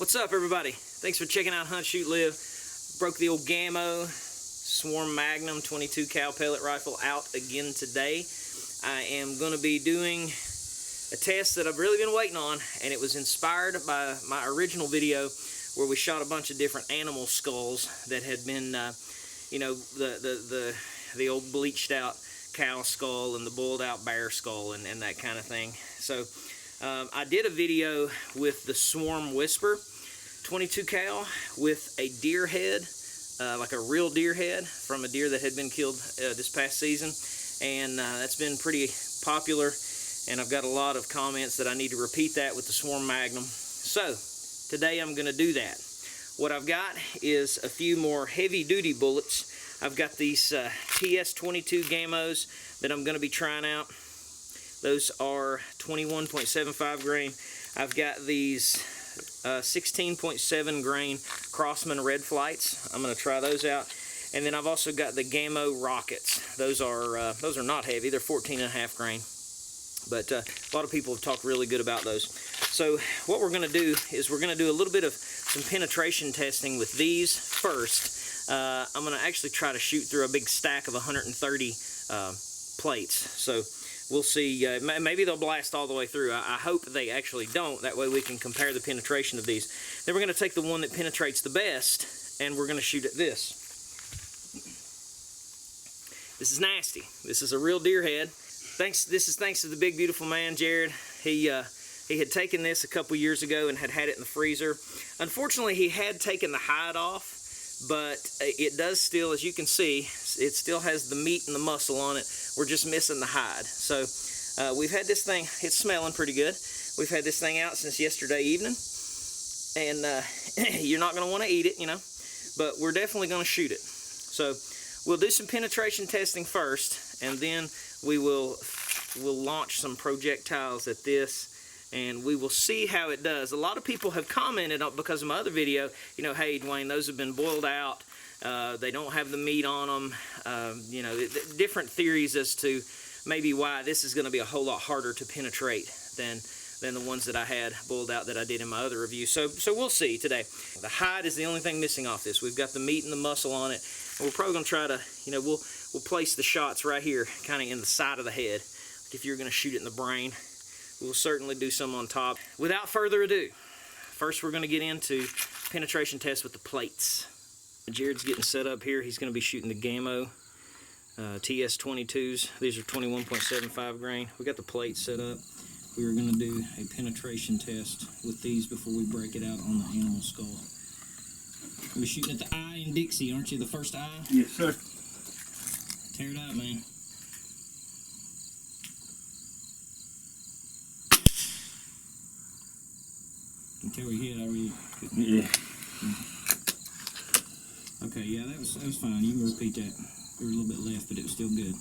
What's up, everybody? Thanks for checking out Hunt, Shoot, Live. Broke the old Gamo Swarm Magnum 22 cal pellet rifle out again today. I am going to be doing a test that I've really been waiting on, and it was inspired by my original video where we shot a bunch of different animal skulls that had been, you know, the old bleached out cow skull and the boiled out bear skull and that kind of thing. So I did a video with the Swarm Whisper 22 cal with a deer head, like a real deer head from a deer that had been killed this past season, and that's been pretty popular, and I've got a lot of comments that I need to repeat that with the Swarm Magnum. So today I'm going to do that. What I've got is a few more heavy duty bullets. I've got these TS22 Gamos that I'm going to be trying out. Those are 21.75 grain. I've got these 16.7 grain Crossman red flights. I'm going to try those out. And then I've also got the Gamo rockets. Those are not heavy. They're 14.5 grain. But a lot of people have talked really good about those. So what we're going to do is we're going to do a little bit of some penetration testing with these first. I'm going to actually try to shoot through a big stack of 130 plates. So we'll see. Maybe they'll blast all the way through. I hope they actually don't. That way we can compare the penetration of these. Then we're going to take the one that penetrates the best, and we're going to shoot at this. This is nasty. This is a real deer head. This is thanks to the big beautiful man, Jared. He had taken this a couple years ago and had it in the freezer. Unfortunately, he had taken the hide off, but it does still, as you can see, it still has the meat and the muscle on it. We're just missing the hide. So we've had this thing, it's smelling pretty good. We've had this thing out since yesterday evening, and you're not going to want to eat it, you know, but we're definitely going to shoot it. So we'll do some penetration testing first, and then we'll launch some projectiles at this, and we will see how it does. A lot of people have commented on, because of my other video, you know, hey Dwayne, those have been boiled out, they don't have the meat on them, you know, different theories as to maybe why this is going to be a whole lot harder to penetrate than the ones that I had boiled out that I did in my other review. So we'll see today. The hide is the only thing missing off this. We've got the meat and the muscle on it. We're probably going to try to, you know, we'll place the shots right here, kind of in the side of the head. Like if you're going to shoot it in the brain, we'll certainly do some on top. Without further ado, first we're going to get into penetration test with the plates. Jared's getting set up here. He's going to be shooting the Gamo TS22s. These are 21.75 grain. We got the plates set up. We are going to do a penetration test with these before we break it out on the animal skull. We're shooting at the eye in Dixie, aren't you? The first eye? Yes, sir. Tear it out, man. You can tell we hit already. Yeah. Okay, yeah, that was fine. You can repeat that. There was a little bit left, but it was still good.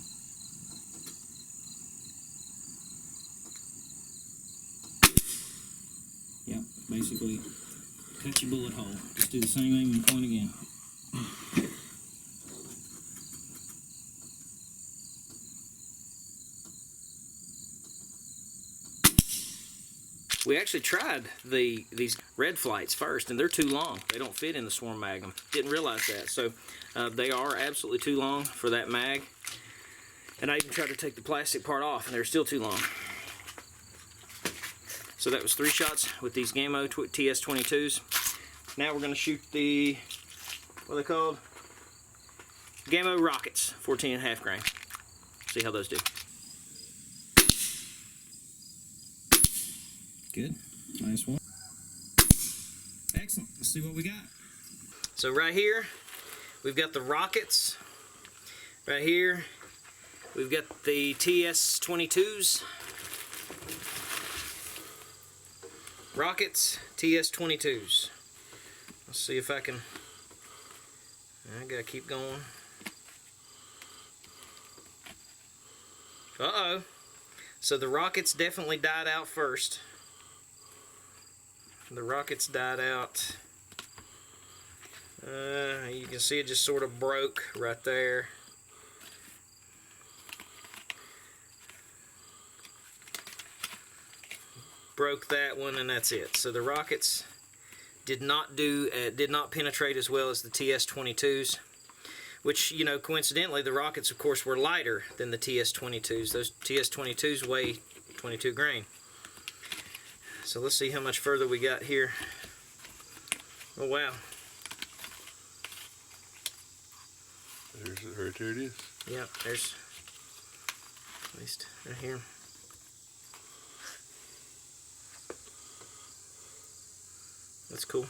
Yep, basically, cut your bullet hole. Just do the same aim and point again. We actually tried these red flights first, and they're too long. They don't fit in the Swarm Magnum. Didn't realize that. So they are absolutely too long for that mag. And I even tried to take the plastic part off, and they're still too long. So that was 3 shots with these Gamo TS22s. Now we're going to shoot the, what are they called? Gamo rockets, 14.5 grain. See how those do. Good. Nice one. Excellent. Let's see what we got. So right here, we've got the rockets. Right here, we've got the TS22s. Rockets, TS22s. Let's see if I can. I gotta keep going. Uh-oh. So the rockets definitely died out first. The rockets died out. You can see it just sort of broke right there. Broke that one, and that's it. So the rockets did not penetrate as well as the TS22s, which, you know, coincidentally, the rockets, of course, were lighter than the TS22s. Those TS22s weigh 22 grain. So let's see how much further we got here. Oh, wow. Right there it is. Yeah, there's at least right here. That's cool.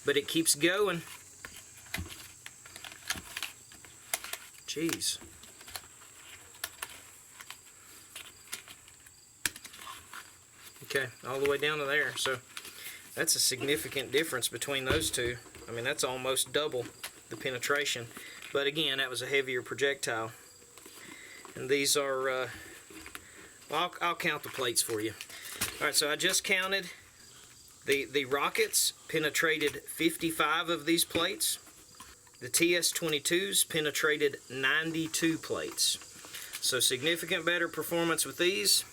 But it keeps going. Jeez. Okay, all the way down to there. So that's a significant difference between those two. I mean, that's almost double the penetration. But again, that was a heavier projectile. And these are, I'll count the plates for you. All right, so I just counted. The rockets penetrated 55 of these plates. The TS22s penetrated 92 plates. So significant better performance with these.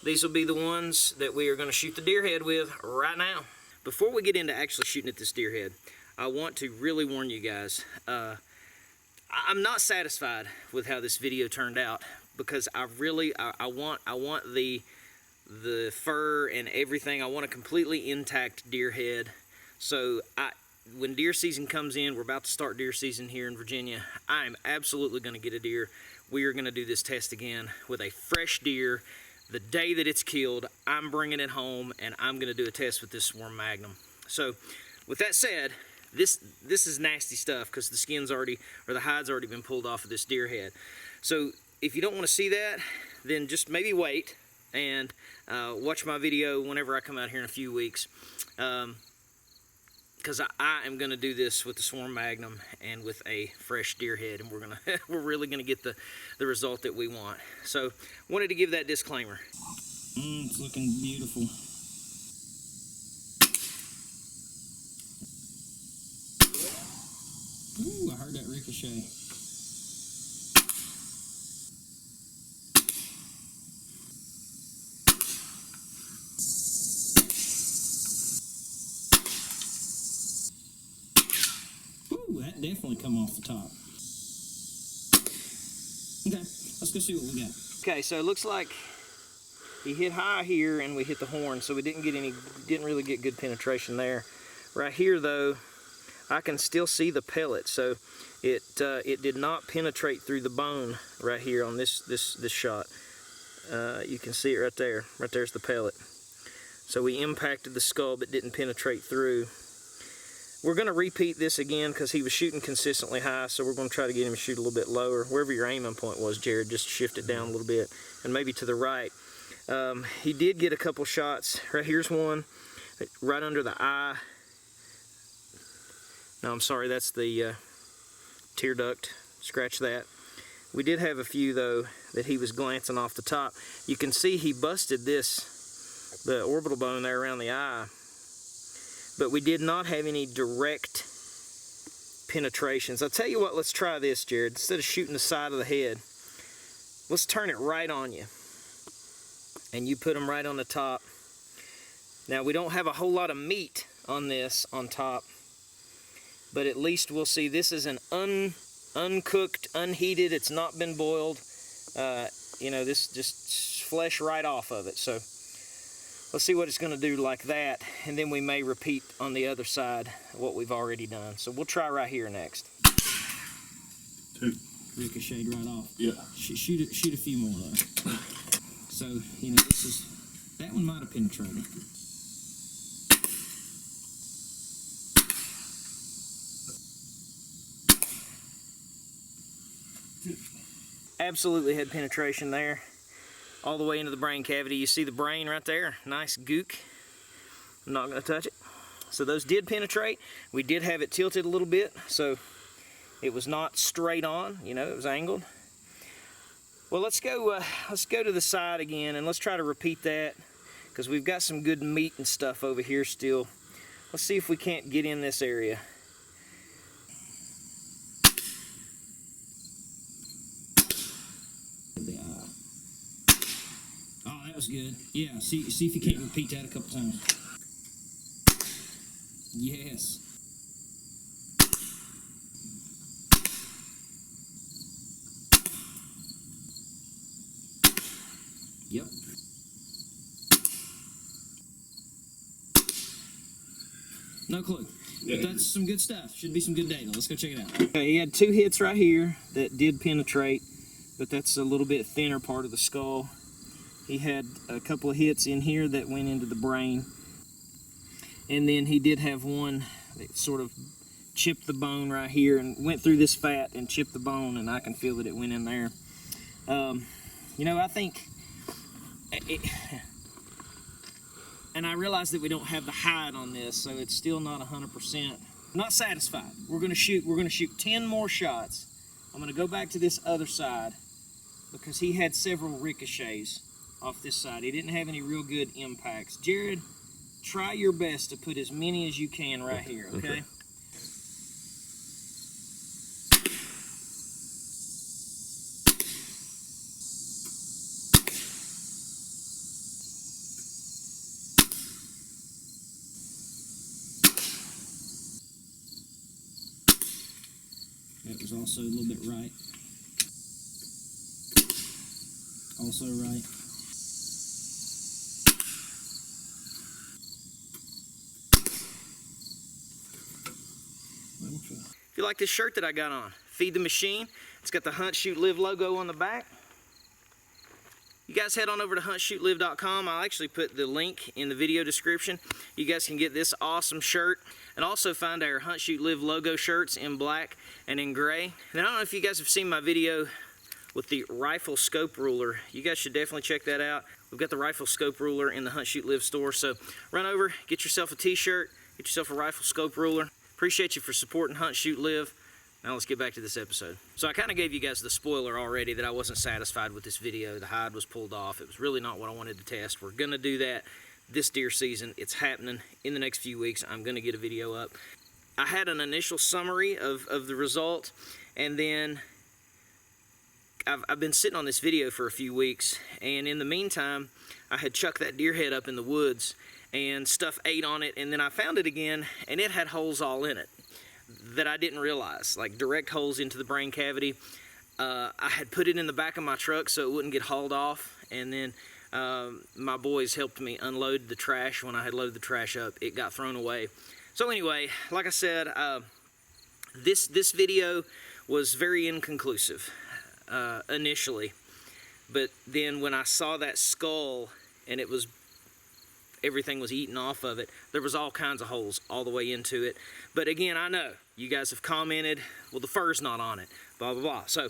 These will be the ones that we are going to shoot the deer head with right now. Before we get into actually shooting at this deer head, I want to really warn you guys. I'm not satisfied with how this video turned out, because I want the fur and everything. I want a completely intact deer head. So when deer season comes in, we're about to start deer season here in Virginia, I'm absolutely going to get a deer. We are going to do this test again with a fresh deer. The day that it's killed, I'm bringing it home, and I'm going to do a test with this Swarm Magnum. So with that said, this is nasty stuff, because the skin's already, or the hide's already been pulled off of this deer head. So if you don't want to see that, then just maybe wait and watch my video whenever I come out here in a few weeks. Because I am going to do this with the Swarm Magnum and with a fresh deer head, and we're really going to get the result that we want. So wanted to give that disclaimer. It's looking beautiful. Ooh, I heard that ricochet. Ooh, that definitely come off the top. Okay, let's go see what we got. Okay, so it looks like he hit high here and we hit the horn, so we didn't really get good penetration there. Right here though, I can still see the pellet, so it did not penetrate through the bone right here on this shot. You can see it right there. Right there's the pellet. So we impacted the skull but didn't penetrate through. We're going to repeat this again because he was shooting consistently high, so we're going to try to get him to shoot a little bit lower. Wherever your aiming point was, Jared, just shift it down a little bit, and maybe to the right. He did get a couple shots. Right here's one, right under the eye. No, I'm sorry, that's the tear duct. Scratch that. We did have a few, though, that he was glancing off the top. You can see he busted the orbital bone there around the eye. But we did not have any direct penetrations. I'll tell you what, let's try this, Jared. Instead of shooting the side of the head, let's turn it right on you. And you put them right on the top. Now, we don't have a whole lot of meat on this on top, but at least we'll see this is an uncooked, unheated, it's not been boiled. You know, this just flesh right off of it. So let's see what it's going to do like that, and then we may repeat on the other side what we've already done. So we'll try right here next. Two. Ricocheted right off. Yeah. Shoot a few more though. So, you know, that one might have penetrated. Absolutely had penetration there, all the way into the brain cavity. You see the brain right there, nice gook. I'm not going to touch it. So those did penetrate. We did have it tilted a little bit, so it was not straight on, you know, it was angled. Well, let's go to the side again, and let's try to repeat that, because we've got some good meat and stuff over here still. Let's see if we can't get in this area. Oh, that was good. Yeah, see if you can't repeat that a couple times. Yes. Yep. No clue. But that's some good stuff. Should be some good data. Let's go check it out. Okay, he had 2 hits right here that did penetrate, but that's a little bit thinner part of the skull. He had a couple of hits in here that went into the brain. And then he did have one that sort of chipped the bone right here and went through this fat and chipped the bone, and I can feel that it went in there. You know, I think and I realize that we don't have the hide on this, so it's still not 100%. Not satisfied. We're gonna shoot 10 more shots. I'm gonna go back to this other side because he had several ricochets off this side. He didn't have any real good impacts. Jared, try your best to put as many as you can right here, okay? That was also a little bit right. Also right. If you like this shirt that I got on, Feed the Machine. It's got the Hunt, Shoot, Live logo on the back. You guys head on over to huntshootlive.com. I'll actually put the link in the video description. You guys can get this awesome shirt and also find our Hunt, Shoot, Live logo shirts in black and in gray. And I don't know if you guys have seen my video with the rifle scope ruler. You guys should definitely check that out. We've got the rifle scope ruler in the Hunt, Shoot, Live store. So run over, get yourself a t-shirt, get yourself a rifle scope ruler. Appreciate you for supporting Hunt, Shoot, Live. Now let's get back to this episode. So I kind of gave you guys the spoiler already that I wasn't satisfied with this video. The hide was pulled off. It was really not what I wanted to test. We're going to do that this deer season. It's happening in the next few weeks. I'm going to get a video up. I had an initial summary of the result, and then I've been sitting on this video for a few weeks, and in the meantime, I had chucked that deer head up in the woods, and stuff ate on it, and then I found it again, and it had holes all in it that I didn't realize, like direct holes into the brain cavity. I had put it in the back of my truck so it wouldn't get hauled off, and then my boys helped me unload the trash. When I had loaded the trash up, it got thrown away. So anyway, like I said, this video was very inconclusive initially, but then when I saw that skull and everything was eaten off of it, there was all kinds of holes all the way into it. But again, I know you guys have commented, well, the fur's not on it, blah, blah, blah. So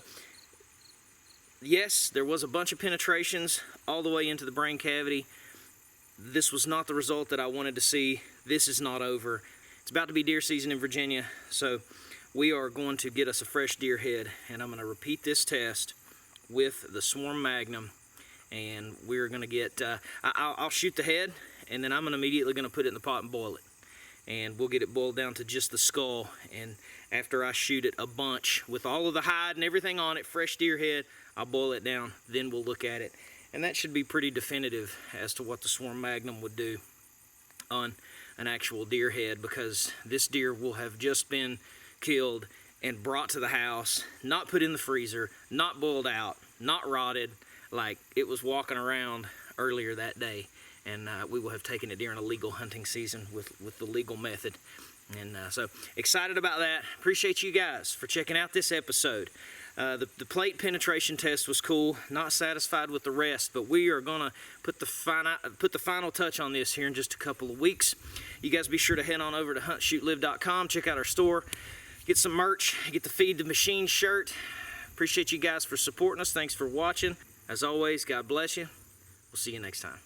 yes, there was a bunch of penetrations all the way into the brain cavity. This was not the result that I wanted to see. This is not over. It's about to be deer season in Virginia, so we are going to get us a fresh deer head, and I'm going to repeat this test with the Swarm Magnum, and we're going to get, I'll shoot the head, and then I'm immediately going to put it in the pot and boil it. And we'll get it boiled down to just the skull, and after I shoot it a bunch with all of the hide and everything on it, fresh deer head, I'll boil it down, then we'll look at it. And that should be pretty definitive as to what the Swarm Magnum would do on an actual deer head, because this deer will have just been killed and brought to the house, not put in the freezer, not boiled out, not rotted, like it was walking around earlier that day. And we will have taken it during a legal hunting season with the legal method. And so excited about that. Appreciate you guys for checking out this episode. The plate penetration test was cool. Not satisfied with the rest, but we are gonna put the final touch on this here in just a couple of weeks. You guys be sure to head on over to huntshootlive.com, check out our store, get some merch, get the Feed the Machine shirt. Appreciate you guys for supporting us. Thanks for watching. As always, God bless you. We'll see you next time.